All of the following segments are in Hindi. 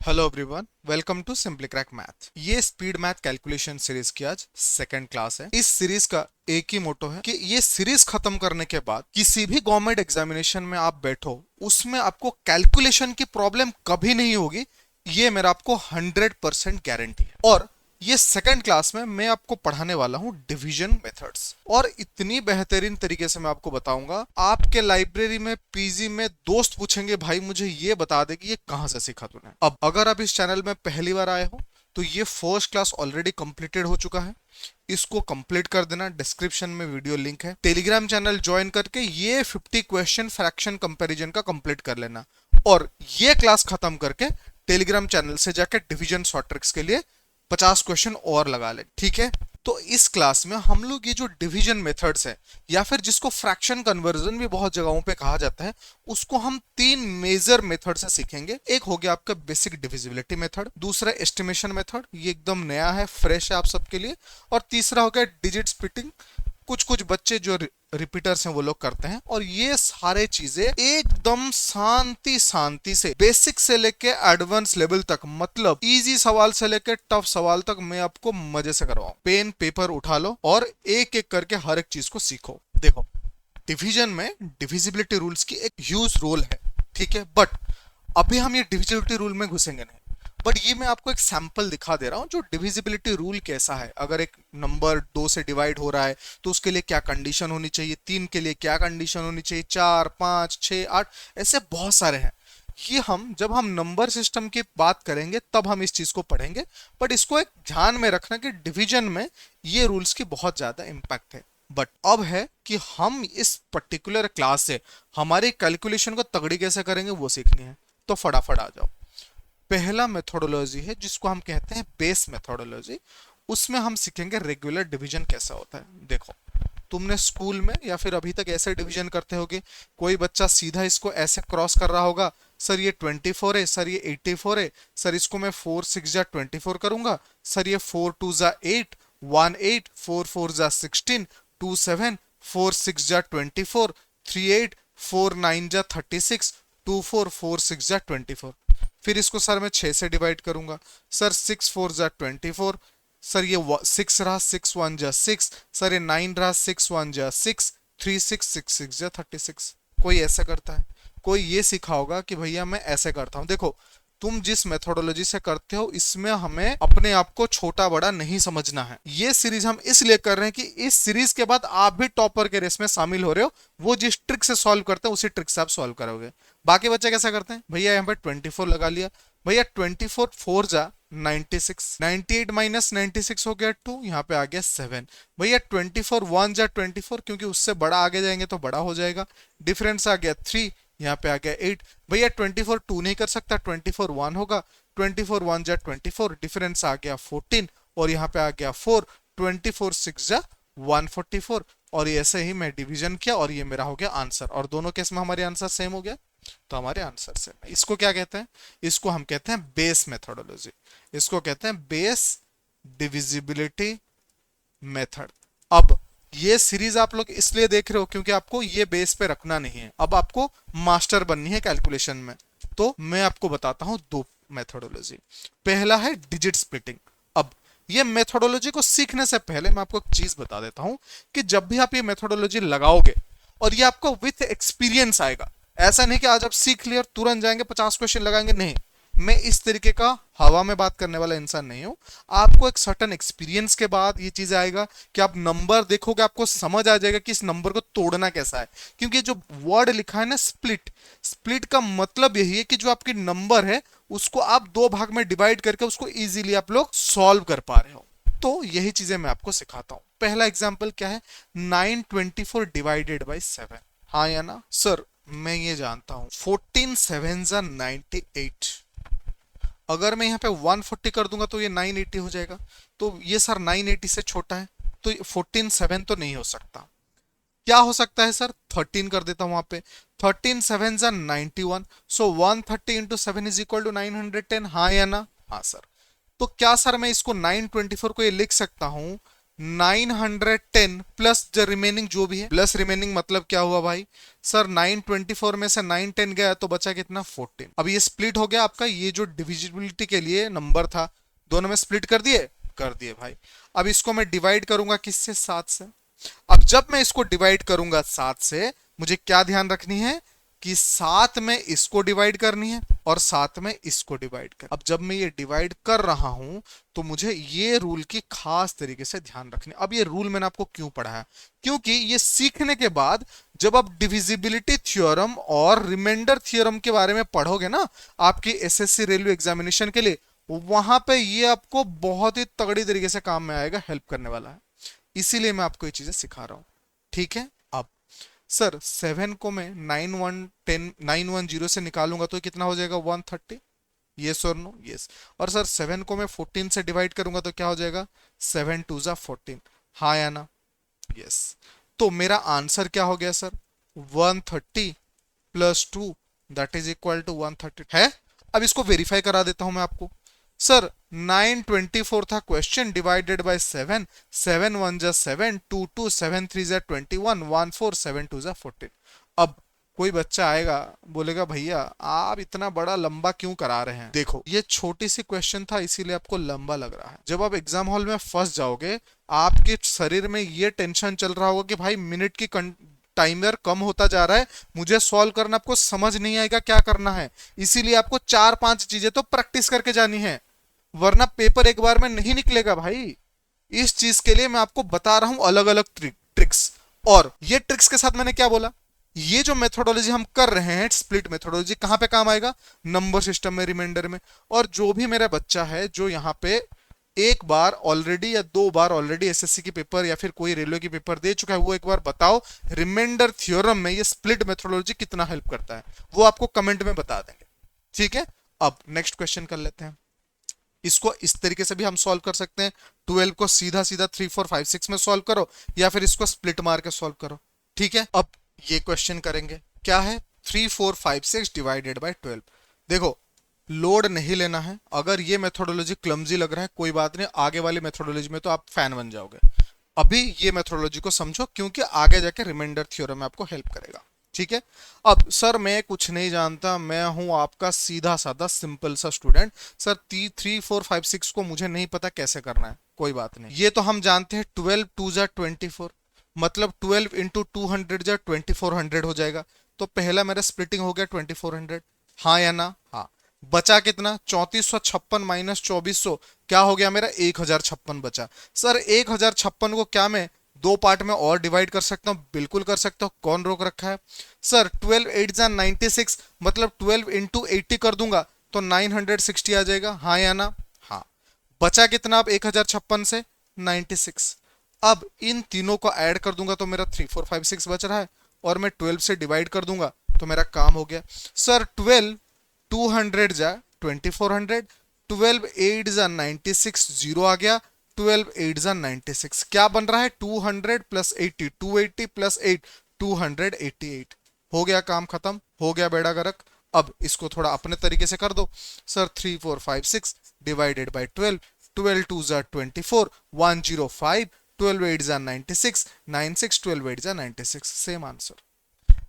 Hello everyone, welcome to simply crack math. ये स्पीड मैथ कैलकुलेशन सीरीज की आज सेकंड क्लास है। इस सीरीज का एक ही मोटो है कि ये सीरीज खत्म करने के बाद किसी भी गवर्नमेंट एग्जामिनेशन में आप बैठो, उसमें आपको कैलकुलेशन की प्रॉब्लम कभी नहीं होगी। ये मेरा आपको 100% गारंटी है। और ये सेकंड क्लास में मैं आपको पढ़ाने वाला हूँ डिवीजन मेथड्स, और इतनी बेहतरीन तरीके से मैं आपको बताऊंगा। आपके लाइब्रेरी में पीजी में दोस्त पूछेंगे, भाई मुझे ये बता दे कि ये कहाँ से सीखा तूने। अब अगर आप इस चैनल में पहली बार आए हो तो ये फर्स्ट क्लास ऑलरेडी कंप्लीटेड हो चुका है। इसको कंप्लीट कर देना, डिस्क्रिप्शन में वीडियो लिंक है। टेलीग्राम चैनल ज्वाइन करके ये 50 क्वेश्चन फ्रैक्शन कंपैरिजन का कंप्लीट कर लेना, और ये क्लास खत्म करके टेलीग्राम चैनल से जाके डिवीजन शॉर्ट ट्रिक्स के लिए 50 क्वेश्चन और लगा ले, ठीक है। तो इस क्लास में हम लोग ये जो डिवीजन मेथड्स है, या फिर जिसको फ्रैक्शन कन्वर्जन भी बहुत जगहों पे कहा जाता है, उसको हम तीन मेजर मेथड से सीखेंगे। एक हो गया आपका बेसिक डिविजिबिलिटी मेथड, दूसरा एस्टिमेशन मेथड, ये एकदम नया है, फ्रेश है आप सबके लिए, और तीसरा हो गया डिजिट स्प्लिटिंग। कुछ कुछ बच्चे जो रिपीटर्स हैं वो लोग करते हैं। और ये सारे चीजें एकदम शांति शांति से बेसिक से लेके एडवांस लेवल तक, मतलब इजी सवाल से लेके टफ सवाल तक मैं आपको मजे से करवाऊं। पेन पेपर उठा लो और एक एक करके हर एक चीज को सीखो। देखो, डिवीजन में डिविजिबिलिटी रूल्स की एक ह्यूज रोल है, ठीक है। बट अभी हम ये डिविजिबिलिटी रूल में घुसेंगे नहीं। बट ये मैं आपको एक सैंपल दिखा दे रहा हूं जो डिविजिबिलिटी रूल कैसा है। अगर एक नंबर 2 से डिवाइड हो रहा है तो उसके लिए क्या कंडीशन होनी चाहिए, 3 के लिए क्या कंडीशन होनी चाहिए, 4, 5, 6, 8, ऐसे बहुत सारे हैं। ये हम जब हम नंबर सिस्टम की बात करेंगे तब हम इस चीज को पढ़ेंगे। बट इसको एक ध्यान में रखना कि डिवीजन में ये रूल्स की बहुत ज्यादा इंपैक्ट है। बट अब है कि हम इस पर्टिकुलर क्लास से हमारे कैलकुलेशन को तगड़ी कैसे करेंगे वो सीखनी है। तो फटाफट आ जाओ। पहला मेथोडोलॉजी है जिसको हम कहते हैं बेस मेथोडोलॉजी। उसमें हम सीखेंगे रेगुलर डिवीजन कैसा होता है। देखो, तुमने स्कूल में या फिर अभी तक ऐसे डिवीजन करते होगे। कोई बच्चा सीधा इसको ऐसे क्रॉस कर रहा होगा, सर ये 24 है, सर ये 84 है, सर इसको मैं 4 6 जा 24 करूंगा, सर ये 4 2 जा 8, 1 8, 4 4 जा 16, 2 7, 4 6 जा 24, 3 8, 4 9 जा 36, 2 4, 4 6 जा 24। फिर इसको सर मैं 6 से डिवाइड करूंगा, सर 6 4 जा 24, सर ये 6 रहा, 6 1 जा 6, सर ये 9 रहा, 6 1 जा 6, 3 6 6 6 जा 36। कोई ऐसा करता है, कोई ये सीखा होगा कि भैया मैं ऐसे करता हूं। देखो, तुम जिस मेथोडोलॉजी से करते हो इसमें हमें अपने आप को छोटा बड़ा नहीं समझना है। ये सीरीज हम इसलिए कर रहे हैं कि इस सीरीज के बाद आप भी टॉपर के रेस में शामिल हो रहे हो। वो जिस ट्रिक से सॉल्व करते हैं उसी ट्रिक से आप सॉल्व करोगे। बाकी बच्चे कैसा करते हैं, भैया यहाँ पे 24 लगा लिया, भैया 24 4 जा 96, 98 माइनस 96 हो गया 2, यहाँ पे आ गया 7। भैया 24 1 जा 24, क्योंकि उससे बड़ा आगे जाएंगे तो बड़ा हो जाएगा, डिफरेंस आ गया 3, यहाँ पे आ गया 8। भैया 24 2 नहीं कर सकता, 24 1 होगा, 24 1 जा 24, डिफरेंस आ गया 14, और यहाँ पे आ गया 4, 24 6 जा 144। और ये ऐसे ही मैं डिवीजन किया और ये मेरा हो गया आंसर, और दोनों केस में हमारे आंसर सेम हो गया। तो हमारे आंसर सेम है। इसको क्या कहते हैं, इसको हम कहते हैं बेस मेथोडोलॉजी, इसको कहते हैं बेस डिविजिबिलिटी मेथड। अब ये सीरीज आप लोग इसलिए देख रहे हो क्योंकि आपको ये बेस पे रखना नहीं है, अब आपको मास्टर बननी है कैलकुलेशन में। तो मैं आपको बताता हूं दो मेथोडोलॉजी। पहला है डिजिट स्प्लिटिंग। अब ये मेथोडोलॉजी को सीखने से पहले मैं आपको एक चीज बता देता हूं कि जब भी आप ये मेथोडोलॉजी लगाओगे और ये आपको विथ एक्सपीरियंस आएगा, ऐसा नहीं कि आज आप सीख लिया और तुरंत जाएंगे 50 क्वेश्चन लगाएंगे, नहीं। मैं इस तरीके का हवा में बात करने वाला इंसान नहीं हूं। आपको एक सर्टन एक्सपीरियंस के बाद ये चीज आएगा कि आप नंबर देखोगे, आपको समझ आ जाएगा कि इस नंबर को तोड़ना कैसा है। क्योंकि जो वर्ड लिखा है ना स्प्लिट, स्प्लिट का मतलब यही है कि जो आपकी नंबर है उसको आप दो भाग में डिवाइड करके उसको इजीली आप लोग सॉल्व कर पा रहे हो। तो यही चीजें मैं आपको सिखाता हूं। पहला एग्जाम्पल क्या है, 924 डिवाइडेड बाई 7। हाँ या ना सर, मैं ये जानता हूं 14 7 98। अगर मैं यहाँ पे 140 कर दूंगा तो ये 980 हो जाएगा। तो ये सर 980 से छोटा है, तो 14 7 तो नहीं हो सकता। क्या हो सकता है सर, 13 कर देता हूं वहां पे, 13 7 91, सो 130 इंटू 7 इज इक्वल टू 910। हाँ या ना, हाँ सर। तो क्या सर मैं इसको 924 को ये लिख सकता हूं 910 प्लस जो रिमेनिंग जो भी है, प्लस रिमेनिंग मतलब क्या हुआ भाई सर, 924 में से 910 गया तो बचा कितना 14। अब ये स्प्लिट हो गया आपका, ये जो डिविजिबिलिटी के लिए नंबर था दोनों में स्प्लिट कर दिए भाई। अब इसको मैं डिवाइड करूंगा किससे, 7 से। अब जब मैं इसको डिवाइड करूंगा 7 से, मुझे क्या ध्यान रखनी है कि 7 में इसको डिवाइड करनी है और 7 में इसको डिवाइड कर। अब जब मैं ये डिवाइड कर रहा हूं तो मुझे ये रूल की खास तरीके से ध्यान रखनी। अब ये रूल मैंने आपको क्यों पढ़ाया, क्योंकि ये सीखने के बाद जब आप डिविजिबिलिटी थ्योरम और रिमाइंडर थ्योरम के बारे में पढ़ोगे ना आपकी एसएससी रेलवे एग्जामिनेशन के लिए, वहां पे ये आपको बहुत ही तगड़ी तरीके से काम में आएगा, हेल्प करने वाला है। इसीलिए मैं आपको ये चीजें सिखा रहा हूं, ठीक है। अब सर 7 को मैं 910 से निकालूंगा तो कितना हो जाएगा 130, यस और नो, यस। और सर 7 को मैं 14 से डिवाइड करूंगा तो क्या हो जाएगा 7 2 जा 14, हाँ या ना, यस। तो मेरा आंसर क्या हो गया sir 130 plus 2 that is equal to 130 है। अब इसको वेरीफाई करा देता हूं मैं आपको। सर 924 था क्वेश्चन, डिवाइडेड बाय 7, 7 1 जा 7, 2 2 7 3 जा 21, 1 4 7 2 जा 14। अब कोई बच्चा आएगा बोलेगा भैया आप इतना बड़ा लंबा क्यों करा रहे हैं, देखो ये छोटी सी क्वेश्चन था इसीलिए आपको लंबा लग रहा है। जब आप एग्जाम हॉल में फंस जाओगे आपके शरीर में ये टेंशन चल रहा होगा कि भाई मिनट की टाइमर कम होता जा रहा है, मुझे सॉल्व करना आपको समझ नहीं आएगा क्या करना है। इसीलिए आपको 4-5 चीजें तो प्रैक्टिस करके जानी है, वरना पेपर एक बार में नहीं निकलेगा भाई। इस चीज के लिए मैं आपको बता रहा हूं अलग अलग ट्रिक्स। और ये ट्रिक्स के साथ मैंने क्या बोला, ये जो मेथोडोलॉजी हम कर रहे हैं स्प्लिट मेथोडोलॉजी कहां पे काम आएगा, नंबर सिस्टम में, रिमाइंडर में। और जो भी मेरा बच्चा है जो यहां पे एक बार ऑलरेडी या 2 बार ऑलरेडी एसएससी की पेपर या फिर कोई रेलवे की पेपर दे चुका है, वो एक बार बताओ रिमाइंडर थ्योरम में ये स्प्लिट मेथोडोलॉजी कितना हेल्प करता है, वो आपको कमेंट में बता देंगे, ठीक है। अब नेक्स्ट क्वेश्चन कर लेते हैं। इसको इस तरीके से भी हम सॉल्व कर सकते हैं, 12 को सीधा सीधा 3 4 5 6 में सॉल्व करो या फिर इसको स्प्लिट मार के सॉल्व करो, ठीक है। अब ये क्वेश्चन करेंगे, क्या है 3 4 5 6 डिवाइडेड बाय 12। देखो लोड नहीं लेना है, अगर ये मेथोडोलॉजी क्लमजी लग रहा है कोई बात नहीं, आगे वाली मेथोडोलॉजी में तो आप फैन बन जाओगे। अभी ये मेथोडोलॉजी को समझो क्योंकि आगे जाके रिमाइंडर थ्योरम में आपको हेल्प करेगा, ठीक है। अब सर मैं कुछ नहीं जानता, मैं हूं आपका सीधा साधा सिंपल सा स्टूडेंट, सर 3 4 5 6 को मुझे नहीं पता कैसे करना है, कोई बात नहीं। ये तो हम जानते हैं 12 2 जा 24, मतलब 12 इंटू 200 जा 2400 हो जाएगा। तो पहला मेरा स्प्लिटिंग हो गया 2400, हाँ या ना, हाँ। बचा कितना 3456 माइनस 2400, क्या हो गया मेरा 1056 बचा। सर 1056 को क्या मैं 2 पार्ट में और डिवाइड कर सकता हूं, बिल्कुल कर सकता हूं, कौन रोक रखा है। सर 12 8 जा 96, मतलब 12 इंटू 80 कर दूंगा तो 960 आ जाएगा, हाँ या ना, हाँ। बचा कितना अब 1056 से 96। अब इन तीनों को ऐड कर दूंगा तो मेरा 3 4 5 6 बच रहा है, और मैं 12 से डिवाइड कर दूंगा तो मेरा काम हो गया। सर 12 200 जा 2400, 12 8 जा 96, जीरो आ गया, 12 8 जा 96, क्या बन रहा है 200 प्लस 80, 280 प्लस 8 288। हो गया काम खत्म, हो गया बेड़ा गर्क। अब इसको थोड़ा अपने तरीके से कर दो। सर 3 4 5 6 डिवाइडेड बाय 12, 12 2 जा 24, 105, 12 8 जा 96, 96 12 8 जा 96, सेम आंसर।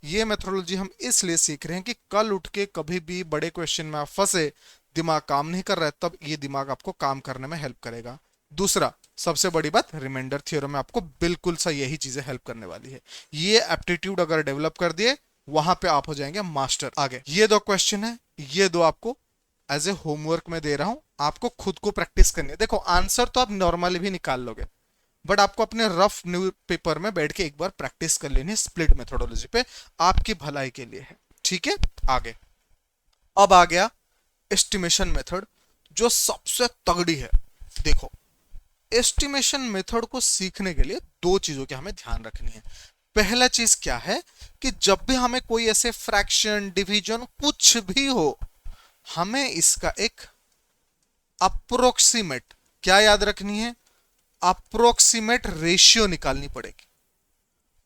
ये मेथोडोलॉजी हम इसलिए सीख रहे हैं कि कल उठ के कभी भी बड़े क्वेश्चन में आप फंसे, दिमाग काम नहीं कर रहा है, तब ये दिमाग आपको काम करने में हेल्प करेगा। दूसरा सबसे बड़ी बात, रिमाइंडर थ्योरम में आपको बिल्कुल सा यही चीजें हेल्प करने वाली है। ये एप्टीट्यूड अगर डेवलप कर दिए वहां पे आप हो जाएंगे मास्टर। आगे ये 2 क्वेश्चन है, ये 2 आपको एज ए होमवर्क में दे रहा हूं, आपको खुद को प्रैक्टिस करनी है। देखो आंसर तो आप नॉर्मली भी निकाल लोगे, बट आपको अपने रफ न्यूज पेपर में बैठ के एक बार प्रैक्टिस कर लेनी है स्प्लिट मेथोडोलॉजी पे, आपकी भलाई के लिए है, ठीक है। आगे अब आ गया एस्टिमेशन मेथड, जो सबसे तगड़ी है। देखो एस्टिमेशन मेथड को सीखने के लिए 2 चीजों की हमें ध्यान रखनी है। पहला चीज क्या है कि जब भी हमें कोई ऐसे फ्रैक्शन डिवीजन कुछ भी हो, हमें इसका एक अप्रोक्सीमेट क्या याद रखनी है, अप्रोक्सीमेट रेशियो निकालनी पड़ेगी।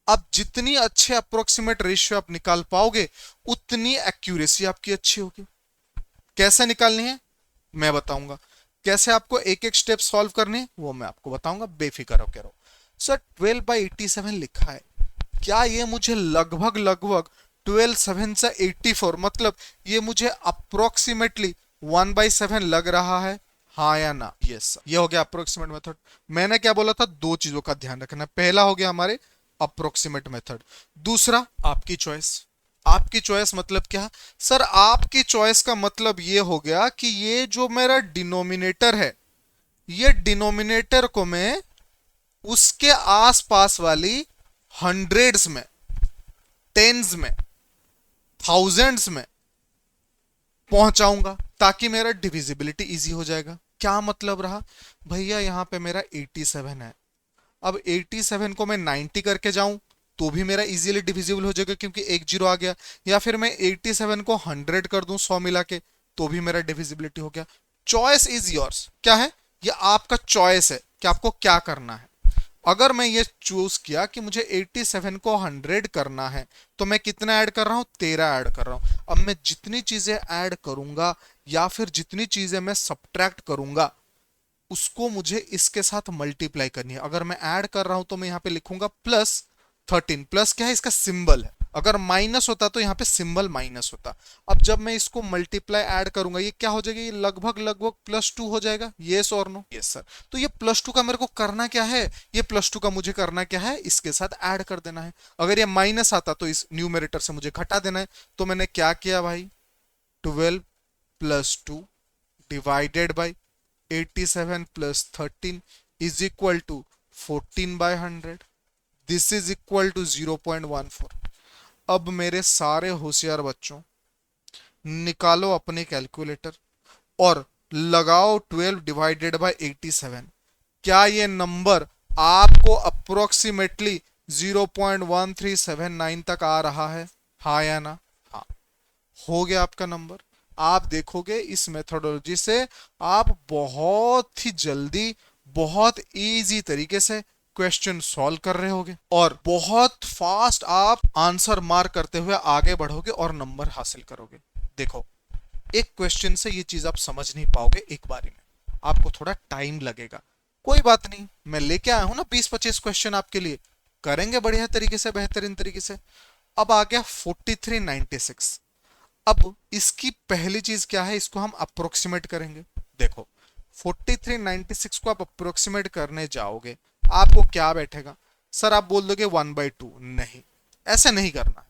अब जितनी अच्छे अप्रोक्सीमेट रेशियो आप निकाल पाओगे उतनी एक्यूरेसी आपकी अच्छी होगी। कैसे निकालनी है मैं बताऊंगा। कैसे आपको एक एक स्टेप सॉल्व करने वो मैं आपको बताऊंगा, बेफिक्र होकर रहो। सर 12/87 लिखा है, क्या ये मुझे लगभग लगभग 12/7 से 84 मतलब ये मुझे अप्रोक्सीमेटली 1/7 लग रहा है, हाँ या ना? यस सर, ये हो गया अप्रोक्सीमेट मेथड। मैंने क्या बोला था, दो चीजों का ध्यान रखना, पहला हो गया हमारे अप्रोक्सीमेट मेथड, दूसरा आपकी चॉइस। आपकी चॉइस मतलब क्या? सर आपकी चॉइस का मतलब ये हो गया कि ये जो मेरा डिनोमिनेटर है, ये डिनोमिनेटर को मैं उसके आसपास वाली हंड्रेड्स में, टेंस में, थाउजेंड्स में पहुंचाऊंगा ताकि मेरा डिविजिबिलिटी इजी हो जाएगा। क्या मतलब रहा भैया, यहां पे मेरा 87 है, अब 87 को मैं 90 करके जाऊं तो भी मेरा इजीली डिविजिबल हो जाएगा क्योंकि एक जीरो आ गया, या फिर मैं 87 को 100 कर दूं 100 मिला के तो भी मेरा डिविजिबिलिटी हो गया। चॉइस इज योर्स, क्या है ये आपका चॉइस है कि आपको क्या करना है। अगर मैं ये चूज किया कि मुझे 87 को 100 करना है तो मैं कितना ऐड कर रहा हूं, 13 ऐड कर रहा हूं। अब मैं जितनी चीजें ऐड करूंगा या फिर जितनी चीजें मैं सब्ट्रैक्ट करूंगा उसको मुझे इसके साथ मल्टीप्लाई करनी है। अगर मैं ऐड कर रहा हूं तो मैं यहां पे लिखूंगा +13, प्लस क्या है, इसका सिंबल है, अगर माइनस होता तो यहाँ पे सिंबल माइनस होता। अब जब मैं इसको मल्टीप्लाई ऐड करूंगा ये क्या हो जाएगा, ये लगभग लगभग +2 हो जाएगा, येस और नो? Yes sir. तो ये +2 का मेरे को करना क्या है, ये +2 का मुझे करना क्या है, इसके साथ ऐड कर देना है। अगर ये माइनस आता तो इस न्यूमरेटर से मुझे घटा देना है। तो मैंने क्या किया भाई, 12 + 2 divided by 87 + 13 is equal to 14/100, this is equal to 0.14। अब मेरे सारे होशियार बच्चों निकालो अपने कैलकुलेटर और लगाओ 12 डिवाइडेड बाय 87। क्या ये नंबर आपको अप्रोक्सीमेटली 0.1379 तक आ रहा है, हाँ या ना? हाँ, हो गया आपका नंबर। आप देखोगे इस मेथोडोलॉजी से आप बहुत ही जल्दी, बहुत इजी तरीके से क्वेश्चन सॉल्व कर रहे होगे और बहुत फास्ट आप आंसर मार्क करते हुए आगे बढ़ोगे और नंबर हासिल करोगे। देखो, एक क्वेश्चन से ये चीज आप समझ नहीं पाओगे एक बारी में, आपको थोड़ा टाइम लगेगा। कोई बात नहीं, मैं लेके आया हूं ना 20-25 क्वेश्चन आपके लिए, करेंगे बढ़िया तरीके से, बेहतरीन तरीके से। अब आ गया 4396। अब इसकी पहली चीज क्या है, इसको हम अप्रोक्सीमेट करेंगे। देखो 4396 को आप अप्रोक्सीमेट करने जाओगे आपको क्या बैठेगा, सर आप बोल दोगे 1/2, नहीं, ऐसे नहीं करना है।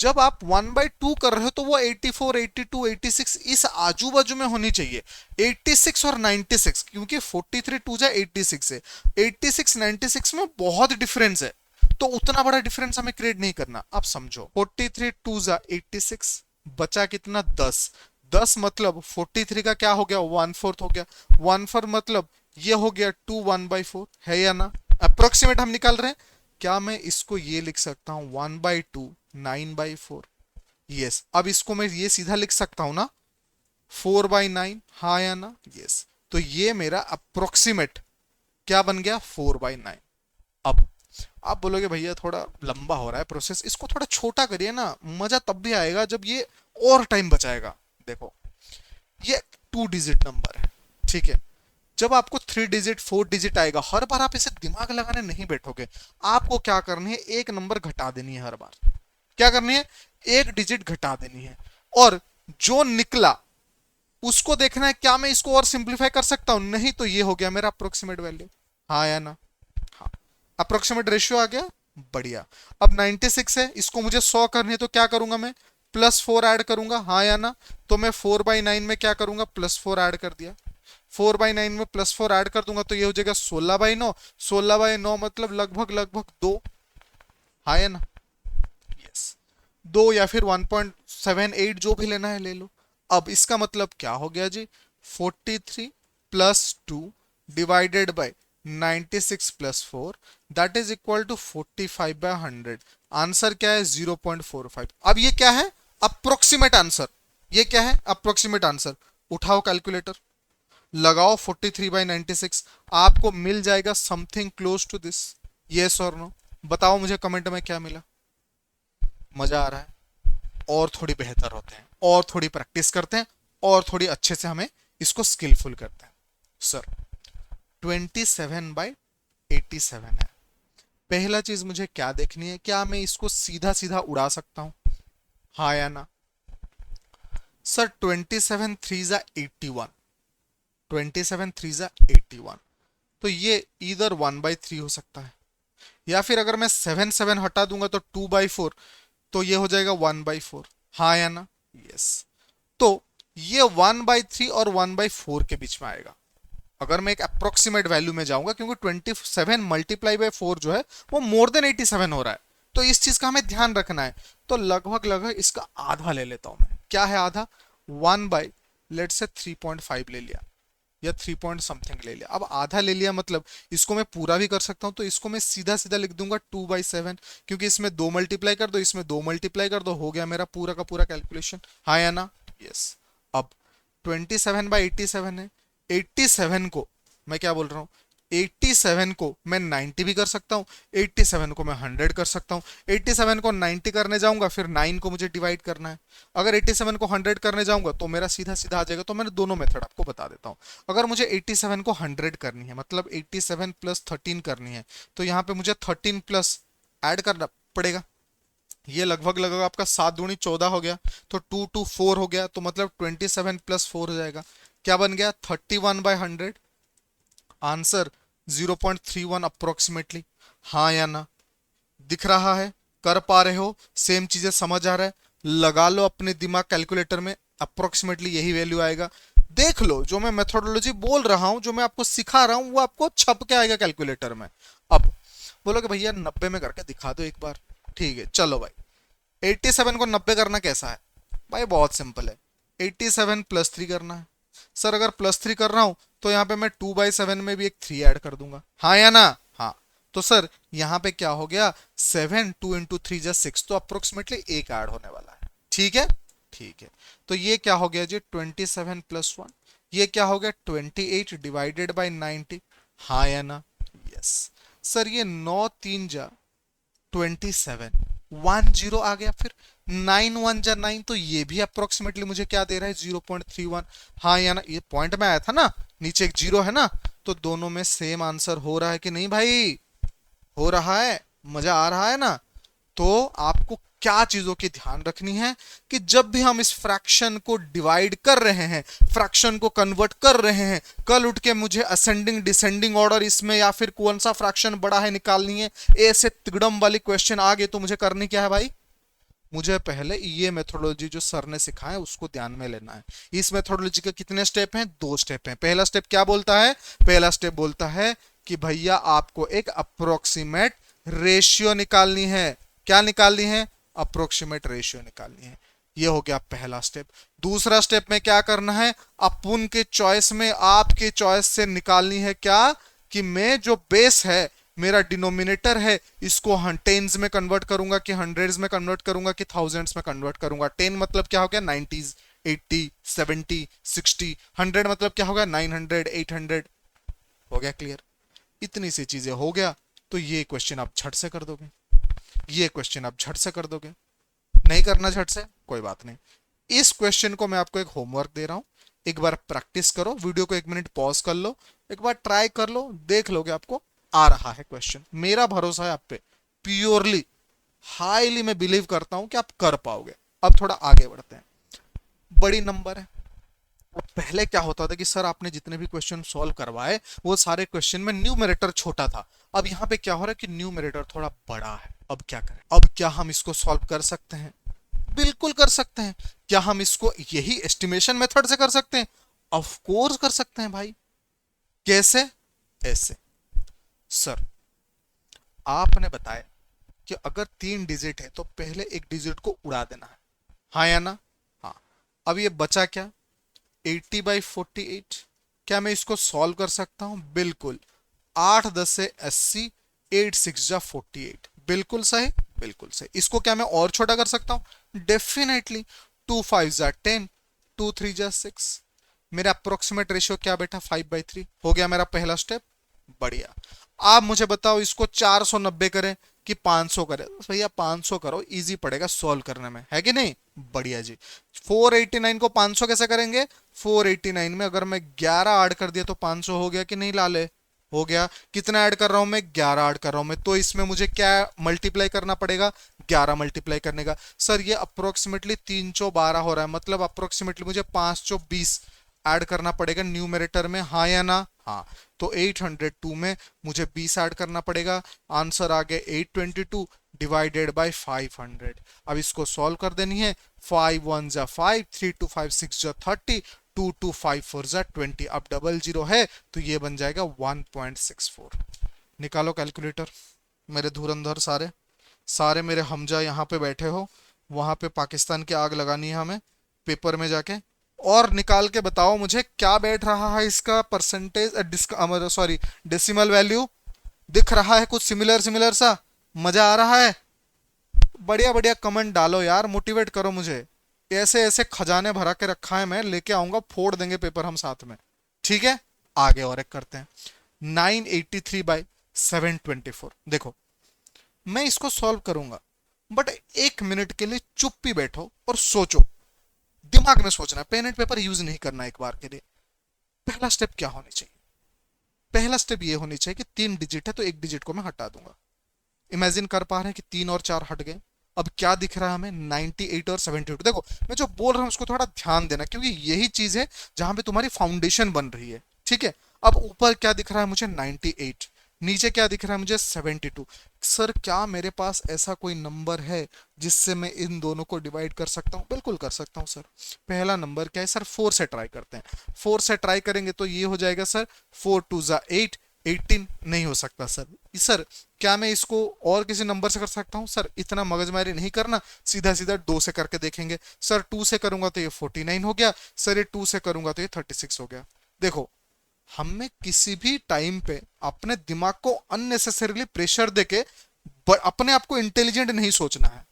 जब आप 1/2 कर रहे हो तो वो 84, 82, 86 इस आजू बाजू में होनी चाहिए, 86 और 96, क्योंकि 43 2 जा 86 है, 86 96 में बहुत डिफरेंस है, तो उतना बड़ा डिफरेंस हमें क्रिएट नहीं करना। आप समझो 43 2 जा 86, बचा कितना, 10। 10 मतलब 43 का क्या हो गया, 1/4 हो गया, 1/4 मतलब ये हो गया 2 1/4, है या ना? अप्रोक्सीमेट हम निकाल रहे हैं। क्या मैं इसको ये लिख सकता हूं 1/2 9/4? यस। अब इसको मैं ये सीधा लिख सकता हूं ना 4/9, हाँ या ना? यस। तो ये मेरा अप्रोक्सीमेट क्या बन गया, 4/9। अब आप बोलोगे भैया थोड़ा लंबा हो रहा है प्रोसेस, इसको थोड़ा छोटा करिए ना, मजा तब भी आएगा जब ये और टाइम बचाएगा। देखो ये 2 डिजिट नंबर है, ठीक है, जब आपको 3 डिजिट 4 डिजिट आएगा हर बार आप इसे दिमाग लगाने नहीं बैठोगे, आपको क्या करनी है, एक नंबर घटा देनी है हर बार। क्या करनी है, एक डिजिट घटा देनी है, और जो निकला उसको देखना है क्या मैं इसको और सिंप्लीफाई कर सकता हूं, नहीं तो ये हो गया मेरा अप्रोक्सीमेट वैल्यू, हाँ या ना? हाँ, अप्रोक्सीमेट रेशियो आ गया, बढ़िया। अब 96 है, इसको मुझे 100 करनी है तो क्या करूंगा मैं, +4 ऐड करूंगा, हाँ या ना? तो मैं 4/9 में क्या करूंगा, +4 ऐड कर दिया, 4/9 में +4 ऐड कर दूंगा तो ये हो जाएगा 16/9, 16/9 मतलब लगभग लगभग 2, हाँ या ना? यस, 2 या फिर 1.78 जो भी लेना है ले लो। अब इसका मतलब क्या हो गया जी, 43 + 2 divided by 96 + 4 that is equal to 45/100। Answer क्या है, 0.45। अब ये क्या है, अप्रोक्सीमेट आंसर। ये क्या है, अप्रोक्सीमेट आंसर। उठाओ कैलकुलेटर, लगाओ 43/96, आपको मिल जाएगा something close to this. Yes और नो? बताओ मुझे कमेंट में क्या मिला। मजा आ रहा है? और थोड़ी बेहतर होते हैं, और थोड़ी प्रैक्टिस करते हैं, और थोड़ी अच्छे से हमें इसको स्किलफुल करते हैं। सर 27/87 है। पहला चीज मुझे क्या देखनी है, क्या मैं इसको सीधा सीधा उड़ा सकता हूं, हाँ या ना। सर 27 3 जा 81, 27 3 जा 81, तो ये इधर 1/3 हो सकता है, या फिर अगर मैं 7 7 हटा दूंगा तो 2/4, तो ये हो जाएगा 1/4, हाँ या ना, यस। तो ये 1/3 और 1/4 के बीच में आएगा अगर मैं एक अप्रोक्सीमेट वैल्यू में जाऊंगा, क्योंकि 27 मल्टीप्लाई बाय 4 जो है वो मोर देन 87 हो रहा है, तो इस चीज का हमें ध्यान रखना है। तो लगभग लगभग इसका आधा ले लेता हूं मैं, क्या है आधा, 1 बाई लेट से 3.5 ले लिया या 3 पॉइंट समथिंग ले लिया। अब आधा ले लिया मतलब इसको मैं पूरा भी कर सकता हूं, तो इसको मैं सीधा सीधा लिख दूंगा 2/7, क्योंकि इसमें 2 मल्टीप्लाई कर दो, इसमें 2 मल्टीप्लाई कर दो, हो गया मेरा पूरा का पूरा कैलकुलेशन, हाँ या ना, यस। अब 27/87 है, 87 को मैं क्या बोल रहा हूँ, 87 को मैं 90 भी कर सकता हूँ, 87 को मैं 100 कर सकता हूँ। 87 को 90 करने जाऊंगा फिर 9 को मुझे डिवाइड करना है, अगर 87 को 100 करने जाऊंगा तो मेरा सीधा सीधा आ जाएगा। तो मैंने दोनों मेथड आपको बता देता हूँ। अगर मुझे 87 को 100 करनी है, मतलब 87 प्लस 13 करनी है, तो यहाँ पे मुझे 13 प्लस ऐड करना पड़ेगा, ये लगभग लगभग आपका 7 दूनी 14 हो गया, तो 2 2 4 हो गया, तो मतलब 27 प्लस 4 हो जाएगा, क्या बन गया 31/100, आंसर 0.31 अप्रोक्सीमेटली, हाँ या ना, दिख रहा है, कर पा रहे हो, सेम चीजें समझ आ रहा है, लगा लो अपने दिमाग कैलकुलेटर में, अप्रोक्सीमेटली यही वैल्यू आएगा। देख लो जो मैं मेथोडोलॉजी बोल रहा हूं, जो मैं आपको सिखा रहा हूं, वो आपको छप के आएगा कैलकुलेटर में। अब बोलोगे भैया 90 में करके दिखा दो एक बार, ठीक है चलो भाई। 87 को 90 करना कैसा है भाई, बहुत सिंपल है, 87 प्लस 3 करना है। सर अगर प्लस 3 कर रहा हूं तो यहाँ पे मैं 2/7 में भी एक 3 ऐड कर दूंगा, हाँ या ना, हाँ। तो सर यहाँ पे क्या हो गया, 7 2 इंटू 3 जा 6, तो अप्रोक्सीमेटली एक ऐड होने वाला है, ठीक है, ठीक है। तो ये क्या हो गया जी 27 प्लस 1, ये क्या हो गया 28 डिवाइडेड बाई 90, हाँ या ना, यस। सर ये 9 3 जा 27, 10 आ गया, फिर 9 1 जा 9, तो ये भी अप्रोक्सीमेटली मुझे क्या दे रहा है 0.31, हाँ या ना, ये पॉइंट में आया था ना, नीचे एक जीरो है ना, तो दोनों में सेम आंसर हो रहा है कि नहीं भाई, हो रहा है, मजा आ रहा है ना। तो आपको क्या चीजों की ध्यान रखनी है कि जब भी हम इस फ्रैक्शन को डिवाइड कर रहे हैं, फ्रैक्शन को कन्वर्ट कर रहे हैं, कल उठ के मुझे असेंडिंग डिसेंडिंग ऑर्डर इसमें या फिर कौन सा फ्रैक्शन बड़ा है निकालनी है, ऐसे तिगड़म वाली क्वेश्चन आ गए, तो मुझे करनी क्या है भाई, मुझे पहले ये मेथोडोलॉजी जो सर ने सिखाया उसको ध्यान में लेना है। इस मेथोडोलॉजी के कितने स्टेप हैं, 2 स्टेप हैं। पहला स्टेप क्या बोलता है, पहला स्टेप बोलता है कि भैया आपको एक अप्रोक्सीमेट रेशियो निकालनी है, क्या निकालनी है, अप्रोक्सीमेट रेशियो निकालनी है, ये हो गया पहला स्टेप। दूसरा स्टेप में क्या करना है, अपन के चॉइस में, आपके चॉइस से निकालनी है क्या, कि मैं जो बेस है, मेरा डिनोमिनेटर है, इसको टेन्स में कन्वर्ट करूंगा कि हंड्रेड्स में कन्वर्ट करूंगा कि थाउजेंड्स में कन्वर्ट करूंगा। 10 मतलब क्या हो गया 90s, 80 70 60, 100 मतलब क्या हो गया 900 800, हो गया क्लियर। इतनी सी चीजें हो गया, तो ये क्वेश्चन आप झट से कर दोगे, ये क्वेश्चन आप झट से कर दोगे। नहीं करना झट से कोई बात नहीं, इस क्वेश्चन को मैं आपको एक होमवर्क दे रहा हूं, एक बार प्रैक्टिस करो, वीडियो को 1 मिनट पॉज कर लो, एक बार ट्राई कर लो, देख लोगे आपको आ रहा है क्वेश्चन, मेरा भरोसा है आप पे, प्योरली हाईली मैं बिलीव करता हूं कि आप कर पाओगे। अब थोड़ा आगे बढ़ते हैं, बड़ी नंबर है। अब पहले क्या होता था कि सर आपने जितने भी क्वेश्चन सॉल्व करवाए वो सारे क्वेश्चन में न्यूमरेटर छोटा था, अब यहाँ पे क्या हो रहा है कि न्यूमरेटर थोड़ा बड़ा है। अब क्या करें, अब क्या हम इसको सॉल्व कर सकते हैं, बिल्कुल कर सकते हैं। क्या हम इसको यही एस्टिमेशन मेथड से कर सकते हैं, ऑफ कोर्स कर सकते हैं भाई। कैसे, ऐसे सर आपने बताया कि अगर 3 डिजिट है तो पहले एक डिजिट को उड़ा देना है, हाँ या ना, हाँ। अब ये बचा क्या 80/48, क्या मैं इसको सॉल्व कर सकता हूं, बिल्कुल। 8 10 से 80, 8 6 जा 48, बिल्कुल सही, बिल्कुल सही। इसको क्या मैं और छोटा कर सकता हूं, डेफिनेटली। 2 5 जा 10, 2 3 जा 6, मेरा अप्रोक्सीमेट रेशियो क्या बेटा 5/3, हो गया मेरा पहला स्टेप, बढ़िया। आप मुझे बताओ इसको 490 करें, कि 500 करे, तो भैया 500 करो, इजी पड़ेगा सॉल्व करने में, है कि नहीं? बढ़िया जी। 489 को 500 कैसे करेंगे? 489 में अगर मैं 11 ऐड कर दिया तो 500 हो गया कि नहीं लाले? हो गया। कितना ऐड कर रहा हूं मैं? 11 ऐड कर रहा हूं मैं, तो इसमें मुझे क्या मल्टीप्लाई करना पड़ेगा? 11 मल्टीप्लाई करने का। सर ये अप्रोक्सीमेटली 312 हो रहा है, मतलब अप्रोक्सीमेटली मुझे 520 ऐड करना पड़ेगा न्यूमरेटर में, हाँ या ना? हाँ। तो 802 में मुझे 20 ऐड करना पड़ेगा। आंसर आ गया 822 डिवाइडेड बाय 500। अब इसको सॉल्व कर देनी है। 5 1 जा 5, 3 2 5 6 जा 30, 2 2 5 4 जा 20। अब डबल जीरो है तो ये बन जाएगा 1.64। निकालो कैलकुलेटर। मेरे धुरंधर सारे सारे मेरे हमजा यहाँ पे बैठे हो, वहां पे पाकिस्तान की आग लगानी है हमें पेपर में जाके। और निकाल के बताओ मुझे क्या बैठ रहा है इसका परसेंटेज, सॉरी डेसिमल वैल्यू दिख रहा है कुछ सिमिलर सिमिलर सा? मजा आ रहा है? बढ़िया बढ़िया कमेंट डालो यार, मोटिवेट करो मुझे। ऐसे ऐसे खजाने भरा के रखा है, मैं लेके आऊंगा, फोड़ देंगे पेपर हम साथ में। ठीक है, आगे और एक करते हैं। 983 बाई 724। देखो मैं इसको सॉल्व करूंगा, बट 1 मिनट के लिए चुप ही बैठो और सोचो। दिमाग में सोचना, पेन एंड पेपर यूज नहीं करना एक बार के लिए। पहला स्टेप क्या होनी चाहिए? पहला स्टेप ये होनी चाहिए कि 3 डिजिट है तो एक डिजिट को मैं हटा दूंगा। इमेजिन कर पा रहे हैं कि 3 और 4 हट गए। अब क्या दिख रहा है हमें? 98 और 72। देखो मैं जो बोल रहा हूं उसको थोड़ा ध्यान देना, क्योंकि यही चीज है जहां पे तुम्हारी फाउंडेशन बन रही है। ठीक है। अब ऊपर क्या दिख रहा है मुझे? 98। नीचे क्या दिख रहा है मुझे? 72। सर क्या मेरे पास ऐसा कोई नंबर है जिससे मैं इन दोनों को डिवाइड कर सकता हूं? बिल्कुल कर सकता हूं सर। पहला नंबर क्या है सर? 4 से ट्राई करते हैं। 4 से ट्राई करेंगे तो ये हो जाएगा सर 4 2 जा 8, 18 नहीं हो सकता सर। सर क्या मैं इसको और किसी नंबर से कर सकता हूं? सर इतना मगजमारी नहीं करना, सीधा सीधा 2 से करके देखेंगे। सर 2 से करूंगा तो ये 49 हो गया, सर ये 2 से करूंगा तो ये 36 हो गया। देखो हमें किसी भी टाइम पे अपने दिमाग को अननेसेसरीली प्रेशर देके अपने आप को इंटेलिजेंट नहीं सोचना है।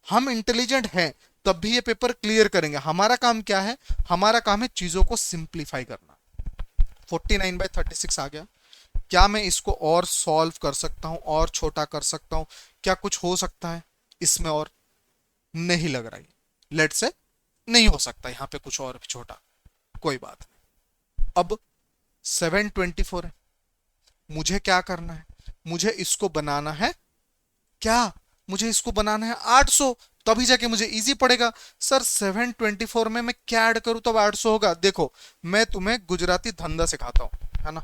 हम इंटेलिजेंट हैं तब भी ये पेपर क्लियर करेंगे। हमारा काम क्या है? हमारा काम है चीजों को सिंप्लीफाई करना। 49/36 आ गया। क्या मैं इसको और सॉल्व कर सकता हूं, और छोटा कर सकता हूं? क्या कुछ हो सकता है इसमें और? नहीं लग रहा है। लेट से नहीं हो सकता यहां पे कुछ और भी छोटा, कोई बात नहीं। अब 724 है, मुझे क्या करना है? मुझे इसको बनाना है क्या? मुझे इसको बनाना है 800, तभी जाके मुझे इजी पड़ेगा। सर 724 में मैं क्या ऐड करूं तब 800 होगा? देखो मैं तुम्हें गुजराती धंधा सिखाता हूं, है ना?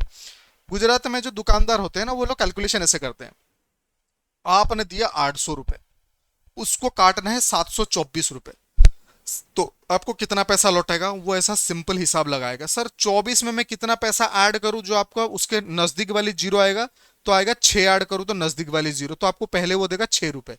गुजरात में जो दुकानदार होते हैं ना, वो लोग कैलकुलेशन ऐसे करते हैं। आपने दिया 800 रुपए, उसको काटना है 724 रुपए, तो आपको कितना पैसा लौटेगा? वो ऐसा सिंपल हिसाब लगाएगा। सर 24 में मैं कितना पैसा ऐड करूं जो आपका उसके नजदीक वाली जीरो आएगा? तो आएगा 6 ऐड करूं तो नजदीक वाली जीरो, तो आपको पहले वो देगा 6 रुपए।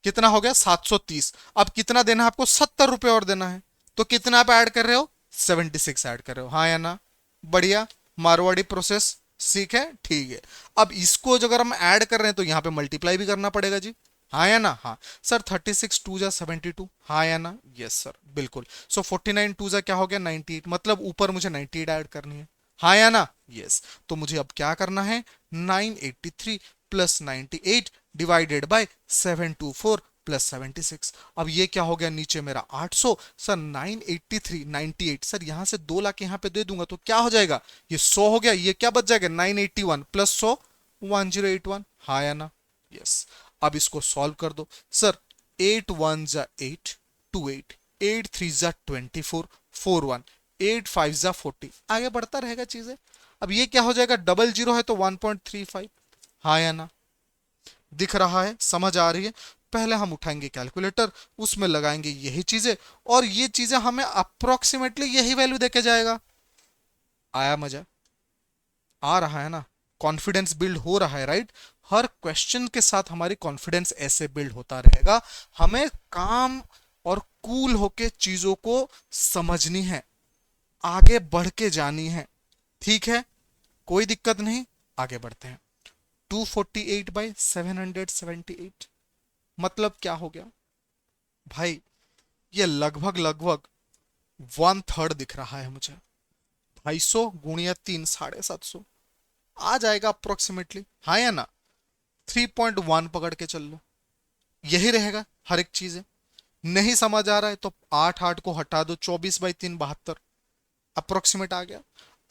कितना हो गया? 730। अब कितना देना है आपको? 70 रुपए और देना है। तो कितना आप ऐड कर रहे हो? 76 ऐड कर रहे हो, हाँ या ना? बढ़िया। मारवाड़ी प्रोसेस सीख है, ठीक है। अब इसको जो अगर हम ऐड कर रहे हैं तो यहाँ पे मल्टीप्लाई भी करना पड़ेगा जी, हाँ या ना? हाँ। सर 36 2 जा 72, हाँ या ना? यस सर बिल्कुल। सो 49 2 जा क्या हो गया? 98, मतलब ऊपर मुझे 98 ऐड करनी है, हाँ या ना? यस। तो मुझे अब क्या करना है? 983 प्लस 98 डिवाइडेड बाय 724 प्लस 76। अब ये क्या हो गया? नीचे मेरा 800। सर 983 98, सर यहां से 2 लाख यहां पे दे दूंगा तो क्या हो जाएगा? ये 100 हो गया। ये क्या बच जाएगा? 981 प्लस 100 1081, हाँ या ना? यस। अब इसको सॉल्व कर दो। सर 8 1 जा 8 2 8, 8 3 जा 24 4 1, 8 5 जा 40, आगे बढ़ता रहेगा चीजें। अब ये क्या हो जाएगा? डबल जीरो है तो 1.35, हाँ या ना? दिख रहा है? समझ आ रही है? पहले हम उठाएंगे कैलकुलेटर, उसमें लगाएंगे यही चीजें, और ये चीजें हमें अप्रोक्सीमेटली यही वैल्यू देके जाएगा। आया मजा? आ रहा है ना? कॉन्फिडेंस बिल्ड हो रहा है, राइट? हर क्वेश्चन के साथ हमारी कॉन्फिडेंस ऐसे बिल्ड होता रहेगा। हमें काम और कूल होके चीजों को समझनी है, आगे बढ़ के जानी है। ठीक है, कोई दिक्कत नहीं, आगे बढ़ते हैं। 248/778, मतलब क्या हो गया भाई? ये लगभग लगभग 1/3 दिख रहा है मुझे। 250 गुणिया 3 750 आ जाएगा अप्रोक्सीमेटली, हाँ या ना? 3.1 पकड़ के चल लो, यही रहेगा हर एक चीज है। नहीं समझ आ रहा है तो 8 को हटा दो, 24/3 72 अप्रोक्सीमेट आ गया।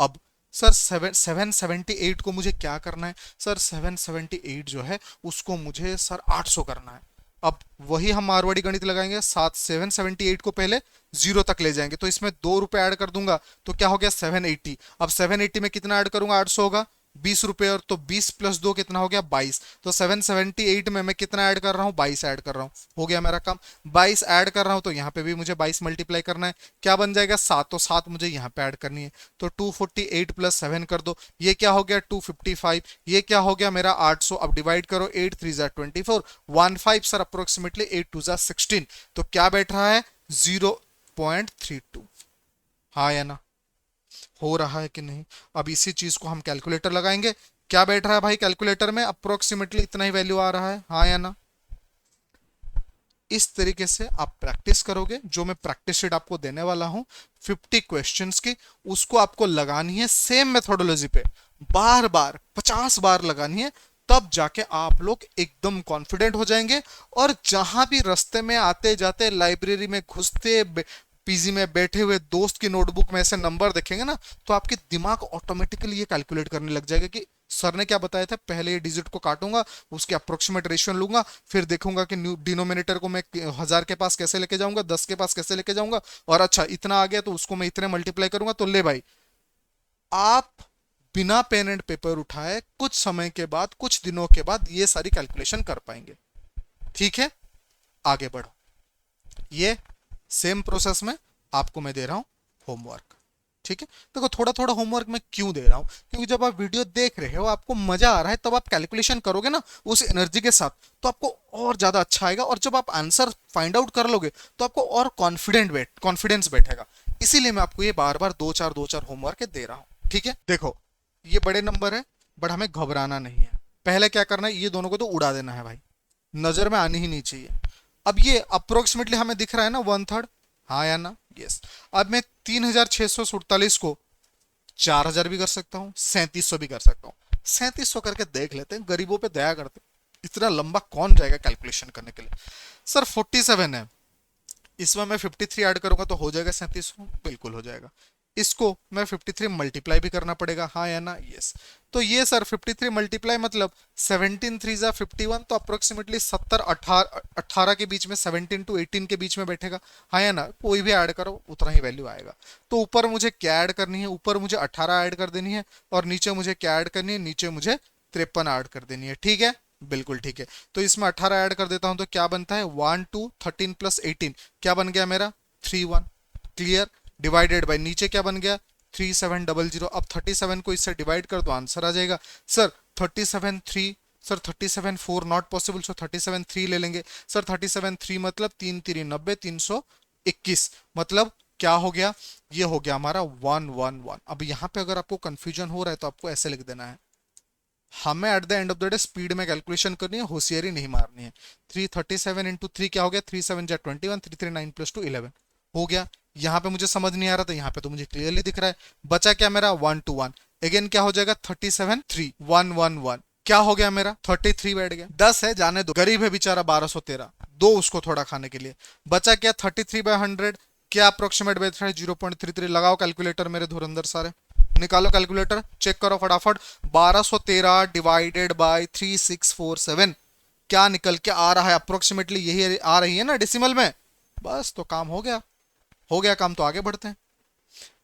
अब सर 778 को मुझे क्या करना है सर, 778 जो है उसको मुझे सर 800 करना है। अब वही हम मारवाड़ी गणित लगाएंगे, 778 को पहले 0 तक ले जाएंगे, तो इसमें 2 रुपए ऐड कर दूंगा तो क्या हो गया 780। अब 780 में कितना ऐड करूंगा, 800 होगा 20 रुपए, और तो 20 + 2 कितना हो गया 22। तो 778 में मैं कितना ऐड कर रहा हूँ, 22 ऐड कर रहा हूँ, हो गया मेरा काम। 22 ऐड कर रहा हूँ तो यहाँ पे भी मुझे 22 मल्टीप्लाई करना है, क्या बन जाएगा 7, तो 7 मुझे यहाँ पे ऐड करनी है। तो 248 + 7 कर दो, ये क्या हो गया 255, ये क्या हो गया मेरा 800। अब डिवाइड करो, 8 3 ज़ा 24, 15 सर अप्रोक्सीमेटली 8 2 ज़ा 16, तो क्या बैठ रहा है 0.32। हाँ या ना, हो रहा है कि नहीं। अब इसी चीज को हम कैलकुलेटर लगाएंगे, क्या बैठ रहा है भाई कैलकुलेटर में, अप्रोक्सीमेटली इतना ही वैल्यू आ रहा है, हाँ या ना। इस तरीके से आप प्रैक्टिस करोगे, जो मैं प्रैक्टिस शीट आपको देने वाला हूं 50 क्वेश्चंस की, उसको आपको लगानी है सेम मेथोडोलॉजी पे, बार बार 50 बार लगानी है, तब जाके आप लोग एकदम कॉन्फिडेंट हो जाएंगे। और जहां भी रास्ते में आते जाते, लाइब्रेरी में घुसते, पीजी में बैठे हुए दोस्त की नोटबुक में ऐसे नंबर देखेंगे ना, तो आपके दिमाग ऑटोमेटिकली ये कैलकुलेट करने लग जाएगा कि सर ने क्या बताया था, पहले ये डिजिट को काटूंगा, उसके अप्रोक्सीमेट रेशियो लूंगा, फिर देखूंगा कि न्यू डिनोमिनेटर को मैं 1000 के पास कैसे लेके जाऊंगा, 10 के पास कैसे लेके जाऊंगा, और अच्छा इतना आ गया तो उसको मैं इतने मल्टीप्लाई करूंगा, तो ले भाई। आप बिना पेन एंड पेपर उठाए कुछ समय के बाद, कुछ दिनों के बाद ये सारी कैलकुलेशन कर पाएंगे। ठीक है, आगे बढ़ो। ये सेम प्रोसेस में आपको मैं दे रहा हूं होमवर्क। ठीक है, देखो थोड़ा थोड़ा होमवर्क मैं क्यों दे रहा हूं, क्योंकि जब आप वीडियो देख रहे हो, आपको मजा आ रहा है, तब आप कैलकुलेशन करोगे ना उस एनर्जी के साथ, तो आपको और ज्यादा अच्छा आएगा। और जब आप आंसर फाइंड आउट कर लोगे तो आपको और कॉन्फिडेंस बैठेगा। इसीलिए मैं आपको ये बार बार दो चार होमवर्क दे रहा हूं। ठीक है, देखो ये बड़े नंबर है, बट हमें घबराना नहीं है। पहले क्या करना है, ये दोनों को तो उड़ा देना है भाई, नजर में आनी ही नहीं चाहिए। अब ये अप्रोक्सीमेटली हमें दिख रहा है ना 1/3, हाँ या ना, यस। अब मैं 3647 को 4000 भी कर सकता हूँ, 3700 भी कर सकता हूँ। 3700 करके देख लेते हैं, गरीबों पे दया करते हैं। इतना लंबा कौन जाएगा कैलकुलेशन करने के लिए। सर 47 है, इसमें मैं 53 ऐड करूंगा तो हो जाएगा 3700, बिल्कुल हो जाएगा। इसको मैं 53 मल्टीप्लाई भी करना पड़ेगा, हाँ या ना, यस। तो ये सर 53 मल्टीप्लाई मतलब 17 3 ज़ा 51, तो अप्रोक्सीमेटली 70 18 के बीच में, 17 to 18 के बीच में बैठेगा, हाँ या ना। कोई भी ऐड करो उतना ही वैल्यू आएगा। तो ऊपर मुझे क्या ऐड करनी है, ऊपर मुझे 18 ऐड कर देनी है, और नीचे मुझे क्या ऐड करनी है, नीचे मुझे 53 ऐड कर देनी है। ठीक है, बिल्कुल ठीक है। तो इसमें 18 ऐड कर देता हूं तो क्या बनता है 1 2 13 + 18, क्या बन गया मेरा 31। क्लियर, डिवाइडेड बाय नीचे क्या बन गया 3700। अब 37 को इससे डिवाइड कर दो, आंसर आ जाएगा सर 37 3। सर 37 4 नॉट पॉसिबल, सो 37 3 ले लेंगे। सर 37 3 मतलब 3 3 90, 321, मतलब क्या हो गया, ये हो गया हमारा 111। अब यहाँ पे अगर आपको कंफ्यूजन हो रहा है तो आपको ऐसे लिख देना है, हमें at the end of the day speed में कैलकुलेशन करनी है, होशियारी नहीं मारनी है। 337 इंटू 3 क्या हो गया, 3 7 जा 21, 3 3 9 + 2 11 हो गया। यहाँ पे मुझे समझ नहीं आ रहा था, यहाँ पे तो मुझे क्लियरली दिख रहा है। बचा क्या मेरा 1 2 1, अगेन क्या हो जाएगा 37 3 1 1 1, क्या हो गया मेरा 33 बैठ गया। 10 है जाने दो, गरीब है बेचारा 1213, दो उसको थोड़ा खाने के लिए। बचा क्या 33/100, क्या अप्रोक्सीमेट बैठ रहा है 0.33। लगाओ कैलकुलेटर मेरे धुरंधर सारे, निकालो कैलकुलेटर, चेक करो फटाफट। 1213 डिवाइडेड बाय 3647, क्या निकल के आ रहा है, अप्रोक्सीमेटली यही आ रही है ना डेसिमल में। बस तो काम हो गया, हो गया काम, तो आगे बढ़ते हैं।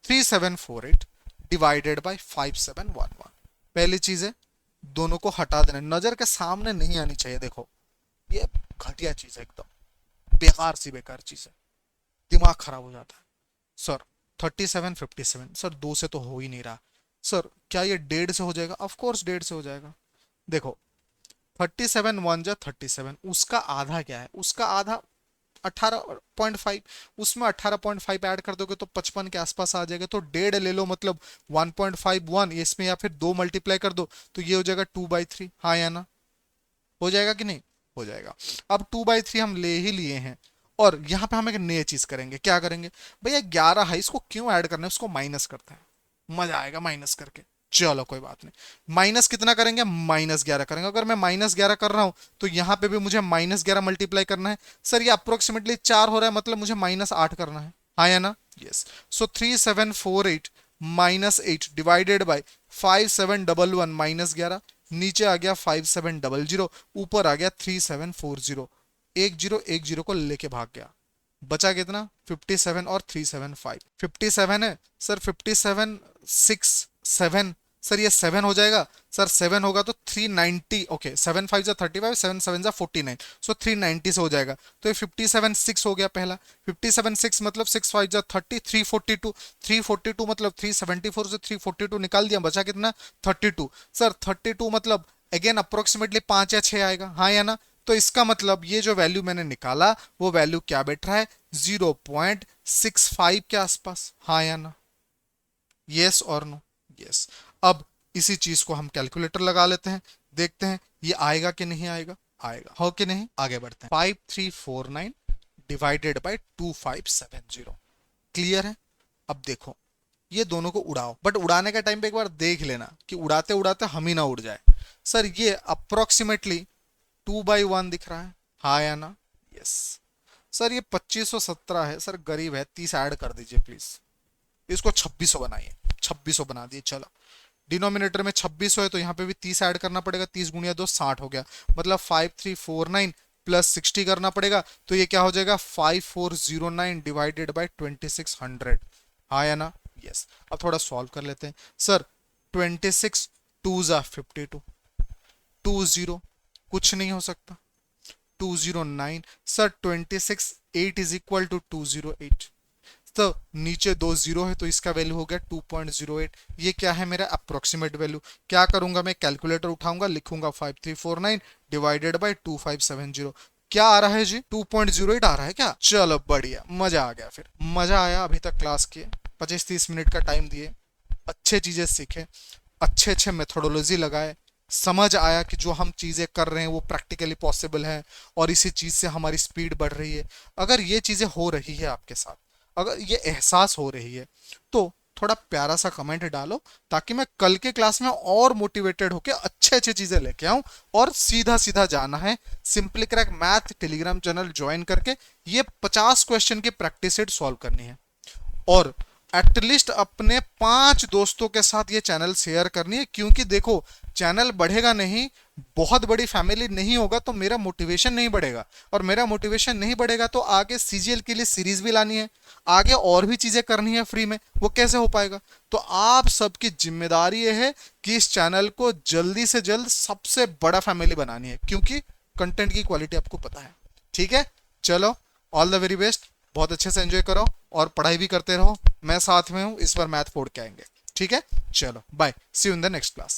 3748 डिवाइडेड बाय 5711, पहली चीज है दोनों को हटा देना, नजर के सामने नहीं आनी चाहिए। देखो ये घटिया चीज है, एकदम बेकार सी बेकार चीज है, दिमाग खराब हो जाता है। सर 3757, सर दो से तो हो ही नहीं रहा। सर क्या ये 1.5 से हो जाएगा, ऑफ कोर्स 1.5 से हो जाएगा। देखो 37 1 जा 37, उसका आधा क्या है, उसका आधा 18.5, उसमें 18.5 ऐड कर दोगे तो 55 के आसपास आ जाएगा। तो 1.5 ले लो, मतलब 1.51 इसमें, या फिर 2 मल्टीप्लाई कर दो तो ये हो जाएगा 2/3, हाँ या ना, हो जाएगा कि नहीं, हो जाएगा। अब 2/3 हम ले ही लिए हैं, और यहाँ पे हम एक नई चीज करेंगे, क्या करेंगे भैया 11 है, इसको क्यों ऐड करना है, उसको माइनस करते हैं, मजा आएगा माइनस करके। चलो कोई बात नहीं। माइनस कितना करेंगे, -11 करेंगे। अगर मैं -11 कर रहा हूं तो यहां पे भी मुझे -11 मल्टीप्लाई करना है। सर ये अप्रोक्सीमेटली 4 हो रहा है, मतलब मुझे -8 करना है, हाँ या ना? यस। सो 3748 -8 डिवाइडेड बाय 5711 -11, नीचे आ गया 5700, ऊपर आ गया 3740। 1010 को लेके भाग गया, बचा कितना, 57 और 375। 57 है सर, 57 6 7, सर ये 7 हो जाएगा। सर 7 होगा तो 390, ओके 7 5 जा 35, 7 7 जा 49, सो 390 से हो जाएगा। तो ये 57 6 हो गया पहला। 57 6 मतलब 6 5 जा 30, 342, 342 मतलब 374 से 342 निकाल दिया, बचा कितना, 32। सर 32 मतलब अगेन अप्रोक्सीमेटली 5 या 6 आएगा, हाँ या ना? तो इसका मतलब ये जो वैल्यू मैंने निकाला वो वैल्यू क्या बैठ रहा है, 0.65 के आसपास, हाँ या ना? यस और नो? यस। अब इसी चीज को हम कैलकुलेटर लगा लेते हैं, देखते हैं ये आएगा कि नहीं आएगा। आएगा, हो कि नहीं? आगे बढ़ते हैं। 5349 डिवाइडेड बाय 2570, क्लियर है? अब देखो ये दोनों को उड़ाओ, बट उड़ाने के टाइम पे एक बार देख लेना कि उड़ाते उड़ाते हम ही ना उड़ जाए। सर ये अप्रोक्सीमेटली 2/1 दिख रहा है, हाँ या ना? यस। सर ये 2517 है, सर गरीब है, 30 ऐड कर दीजिए प्लीज। इसको 2600 बनाइए, 2600 बना दिए। चलो डिनोमिनेटर में 2600 है तो यहाँ पे भी 30 ऐड करना पड़ेगा, 30 गुणिया 2 60 हो गया, मतलब 5349 प्लस 60 करना पड़ेगा, तो ये क्या हो जाएगा, 5409 डिवाइडेड बाय 2600, हाँ या ना? यस। अब थोड़ा सॉल्व कर लेते हैं। सर 26 2 जा 52, 20 कुछ नहीं हो सकता, 209। सर 26 8 इज इक्वल टू 208, तो नीचे 2 जीरो है तो इसका वैल्यू हो गया 2.08। ये क्या है, मेरा अप्रोक्सीमेट वैल्यू। क्या करूंगा मैं, कैलकुलेटर उठाऊंगा, लिखूंगा 5349 डिवाइडेड बाय 2570। क्या आ रहा है जी, 2.08 आ रहा है क्या? चलो बढ़िया, मजा आ गया। फिर मजा आया, अभी तक क्लास किए, 25-30 मिनट का टाइम दिए, अच्छे चीजें सीखे, अच्छे अच्छे मेथोडोलॉजी लगाए, समझ आया कि जो हम चीजें कर रहे हैं वो प्रैक्टिकली पॉसिबल है और इसी चीज से हमारी स्पीड बढ़ रही है। अगर ये चीजें हो रही है आपके साथ, अगर ये एहसास हो रही है, तो थोड़ा प्यारा सा कमेंट डालो ताकि मैं कल के क्लास में और मोटिवेटेड होकर अच्छे अच्छे चीजें लेके आऊं। और सीधा सीधा जाना है simply crack math Telegram channel join करके ये 50 क्वेश्चन की प्रैक्टिस सेट सॉल्व करनी है, और एटलीस्ट अपने 5 दोस्तों के साथ ये चैनल शेयर करनी है। क्योंकि देखो चैनल बढ़ेगा नहीं, बहुत बड़ी फैमिली नहीं होगा तो मेरा मोटिवेशन नहीं बढ़ेगा, और मेरा मोटिवेशन नहीं बढ़ेगा तो आगे सीजीएल के लिए सीरीज भी लानी है, आगे और भी चीजें करनी है फ्री में, वो कैसे हो पाएगा? तो आप सबकी जिम्मेदारी ये है कि इस चैनल को जल्दी से जल्द सबसे बड़ा फैमिली बनानी है, क्योंकि कंटेंट की क्वालिटी आपको पता है। ठीक है, चलो ऑल द वेरी बेस्ट, बहुत अच्छे से एंजॉय करो और पढ़ाई भी करते रहो, मैं साथ में हूं, इस बार मैथ फोड़ के आएंगे। ठीक है, चलो bye, see you in the next class.